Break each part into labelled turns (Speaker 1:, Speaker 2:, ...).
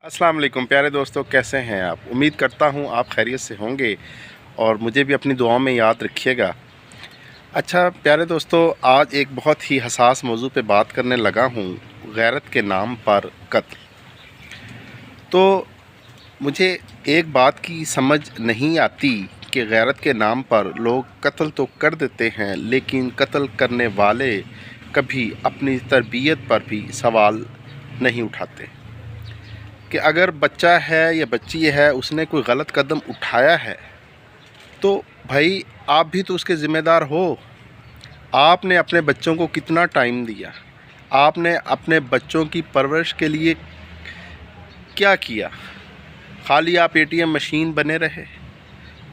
Speaker 1: अस्सलाम वालेकुम प्यारे दोस्तों, कैसे हैं आप। उम्मीद करता हूं आप खैरियत से होंगे और मुझे भी अपनी दुआओं में याद रखिएगा। अच्छा प्यारे दोस्तों, आज एक बहुत ही हसास मौजू पे बात करने लगा हूं, गैरत के नाम पर कत्ल। तो मुझे एक बात की समझ नहीं आती कि गैरत के नाम पर लोग कत्ल तो कर देते हैं, लेकिन कत्ल करने वाले कभी अपनी तरबियत पर भी सवाल नहीं उठाते कि अगर बच्चा है या बच्ची है, उसने कोई गलत कदम उठाया है तो भाई आप भी तो उसके ज़िम्मेदार हो। आपने अपने बच्चों को कितना टाइम दिया, आपने अपने बच्चों की परवरिश के लिए क्या किया। खाली आप एटीएम मशीन बने रहे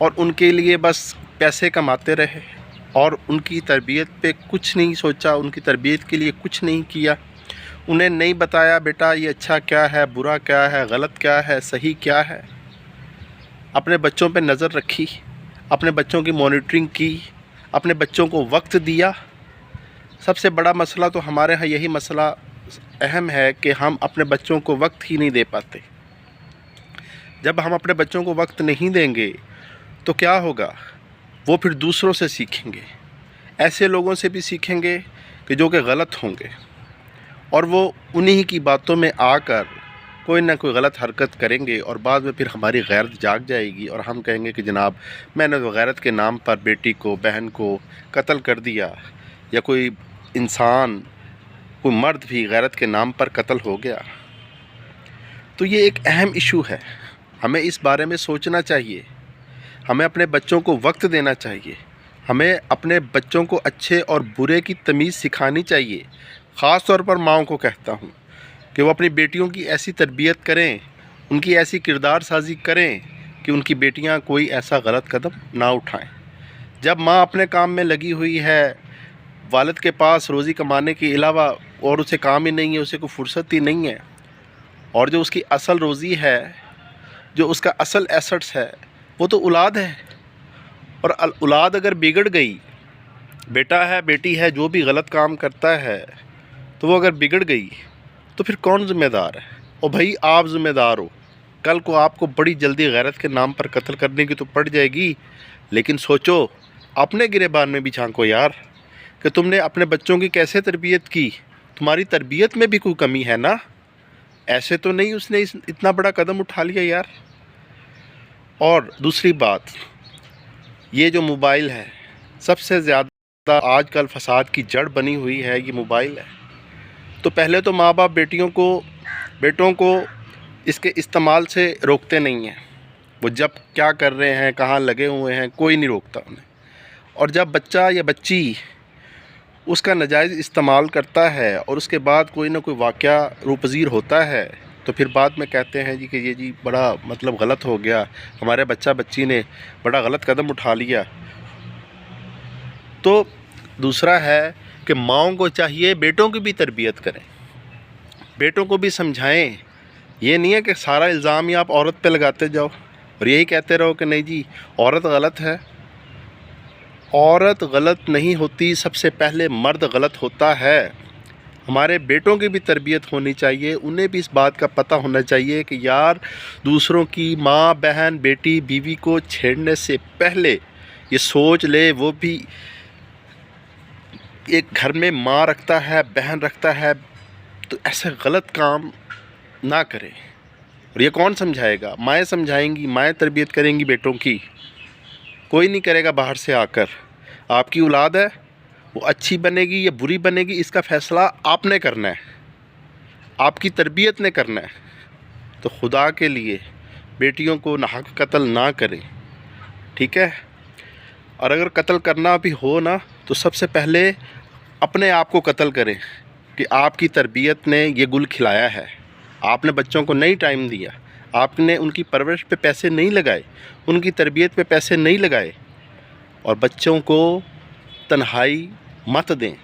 Speaker 1: और उनके लिए बस पैसे कमाते रहे और उनकी तरबियत पे कुछ नहीं सोचा, उनकी तरबियत के लिए कुछ नहीं किया। उन्हें नहीं बताया बेटा ये अच्छा क्या है, बुरा क्या है, गलत क्या है, सही क्या है। अपने बच्चों पे नज़र रखी, अपने बच्चों की मॉनिटरिंग की, अपने बच्चों को वक्त दिया। सबसे बड़ा मसला तो हमारे यहाँ यही मसला अहम है कि हम अपने बच्चों को वक्त ही नहीं दे पाते। जब हम अपने बच्चों को वक्त नहीं देंगे तो क्या होगा, वो फिर दूसरों से सीखेंगे, ऐसे लोगों से भी सीखेंगे कि जो कि गलत होंगे, और वो उन्हीं की बातों में आकर कोई ना कोई गलत हरकत करेंगे और बाद में फिर हमारी गैरत जाग जाएगी और हम कहेंगे कि जनाब मैंने तो गैरत के नाम पर बेटी को, बहन को कत्ल कर दिया, या कोई इंसान, कोई मर्द भी गैरत के नाम पर कत्ल हो गया। तो ये एक अहम इशू है, हमें इस बारे में सोचना चाहिए, हमें अपने बच्चों को वक्त देना चाहिए, हमें अपने बच्चों को अच्छे और बुरे की तमीज़ सिखानी चाहिए। ख़ास तौर पर माँओं को कहता हूँ कि वो अपनी बेटियों की ऐसी तरबियत करें, उनकी ऐसी किरदार साजी करें कि उनकी बेटियाँ कोई ऐसा गलत कदम ना उठाएं। जब माँ अपने काम में लगी हुई है, वालिद के पास रोज़ी कमाने के अलावा और उसे काम ही नहीं है, उसे कोई फुर्सत ही नहीं है, और जो उसकी असल रोज़ी है, जो उसका असल एसेट्स है, वो तो औलाद है। और औलाद अगर बिगड़ गई, बेटा है बेटी है, जो भी गलत काम करता है, तो वो अगर बिगड़ गई तो फिर कौन ज़िम्मेदार है। और भाई आप ज़िम्मेदार हो, कल को आपको बड़ी जल्दी गैरत के नाम पर कत्ल करने की तो पड़ जाएगी, लेकिन सोचो, अपने गिरेबान में भी झांको यार कि तुमने अपने बच्चों की कैसे तरबियत की। तुम्हारी तरबियत में भी कोई कमी है ना, ऐसे तो नहीं उसने इतना बड़ा कदम उठा लिया यार। और दूसरी बात, ये जो मोबाइल है, सबसे ज़्यादा आजकल फसाद की जड़ बनी हुई है, ये मोबाइल है। तो पहले तो माँ बाप बेटों को इसके इस्तेमाल से रोकते नहीं हैं। वो जब क्या कर रहे हैं, कहाँ लगे हुए हैं, कोई नहीं रोकता उन्हें। और जब बच्चा या बच्ची उसका नाजायज़ इस्तेमाल करता है और उसके बाद कोई ना कोई वाक़या रूपज़ीर होता है, तो फिर बाद में कहते हैं जी कि ये जी बड़ा मतलब गलत हो गया, हमारे बच्चा बच्ची ने बड़ा गलत कदम उठा लिया। तो दूसरा है कि माँओं को चाहिए बेटों की भी तरबियत करें, बेटों को भी समझाएं। ये नहीं है कि सारा इल्ज़ाम ही आप औरत पे लगाते जाओ और यही कहते रहो कि नहीं जी औरत गलत है। औरत गलत नहीं होती, सबसे पहले मर्द गलत होता है। हमारे बेटों की भी तरबियत होनी चाहिए, उन्हें भी इस बात का पता होना चाहिए कि यार दूसरों की माँ, बहन, बेटी, बीवी को छेड़ने से पहले ये सोच ले वो भी एक घर में माँ रखता है, बहन रखता है, तो ऐसे गलत काम ना करें। और ये कौन समझाएगा, माएँ समझाएंगी, माएँ तरबियत करेंगी बेटों की, कोई नहीं करेगा बाहर से आकर। आपकी औलाद है, वो अच्छी बनेगी या बुरी बनेगी, इसका फ़ैसला आपने करना है, आपकी तरबियत ने करना है। तो खुदा के लिए बेटियों को नाहक कत्ल ना करें, ठीक है। और अगर कत्ल करना भी हो ना, तो सबसे पहले अपने आप को कत्ल करें कि आपकी तरबियत ने ये गुल खिलाया है, आपने बच्चों को नहीं टाइम दिया, आपने उनकी परवरिश पे पैसे नहीं लगाए, उनकी तरबियत पे पैसे नहीं लगाए। और बच्चों को तन्हाई मत दें।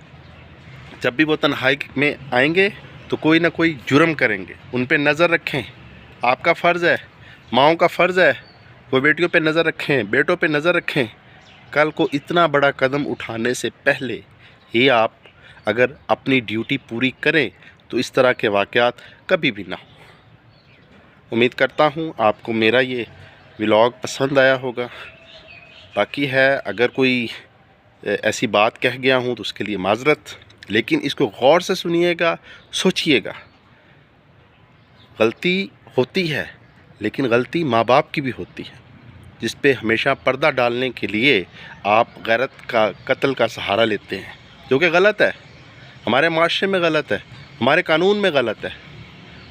Speaker 1: जब भी वो तन्हाई में आएंगे तो कोई ना कोई जुर्म करेंगे, उन पे नज़र रखें। आपका फ़र्ज़ है, माँओं का फ़र्ज़ है, वो बेटियों पे नज़र रखें, बेटों पे नज़र रखें। कल को इतना बड़ा कदम उठाने से पहले ही आप अगर अपनी ड्यूटी पूरी करें तो इस तरह के वाक़यात कभी भी ना हो। امید کرتا ہوں آپ کو میرا یہ ولاگ پسند آیا ہوگا. باقی ہے اگر کوئی ایسی بات کہہ گیا ہوں تو اس کے لیے معذرت، لیکن اس کو غور سے سنیے گا، سوچئے گا. غلطی ہوتی ہے لیکن غلطی ماں باپ کی بھی ہوتی ہے، جس پہ ہمیشہ پردہ ڈالنے کے لیے آپ غیرت کا قتل کا سہارا لیتے ہیں، جو کہ غلط ہے، ہمارے معاشرے میں غلط ہے، ہمارے قانون میں غلط ہے.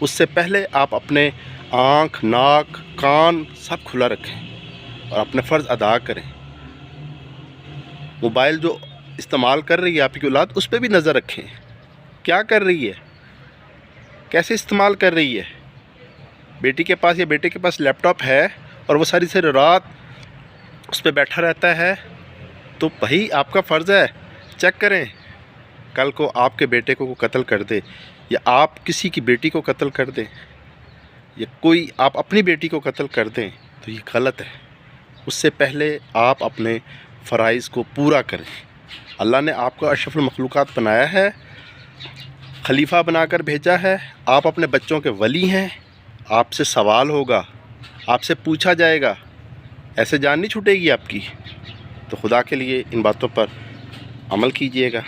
Speaker 1: اس سے پہلے آپ اپنے آنکھ، ناک، کان سب کھلا رکھیں اور اپنے فرض ادا کریں. موبائل جو استعمال کر رہی ہے آپ کی اولاد، اس پہ بھی نظر رکھیں. کیا کر رہی ہے، کیسے استعمال کر رہی ہے. بیٹی کے پاس یا بیٹے کے پاس لیپ ٹاپ ہے اور وہ ساری رات اس پہ بیٹھا رہتا ہے، تو بھائی آپ کا فرض ہے چیک کریں. کل کو آپ کے بیٹے کو قتل کر دے، یا آپ کسی کی بیٹی کو قتل کر دیں، یا کوئی آپ اپنی بیٹی کو قتل کر دیں، تو یہ غلط ہے. اس سے پہلے آپ اپنے فرائض کو پورا کریں. اللہ نے آپ کو اشرف المخلوقات بنایا ہے، خلیفہ بنا کر بھیجا ہے. آپ اپنے بچوں کے ولی ہیں. آپ سے سوال ہوگا، آپ سے پوچھا جائے گا. ایسے جان نہیں چھوٹے گی آپ کی. تو خدا کے لیے ان باتوں پر عمل کیجئے گا.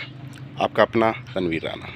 Speaker 1: آپ کا اپنا تنویر رانا.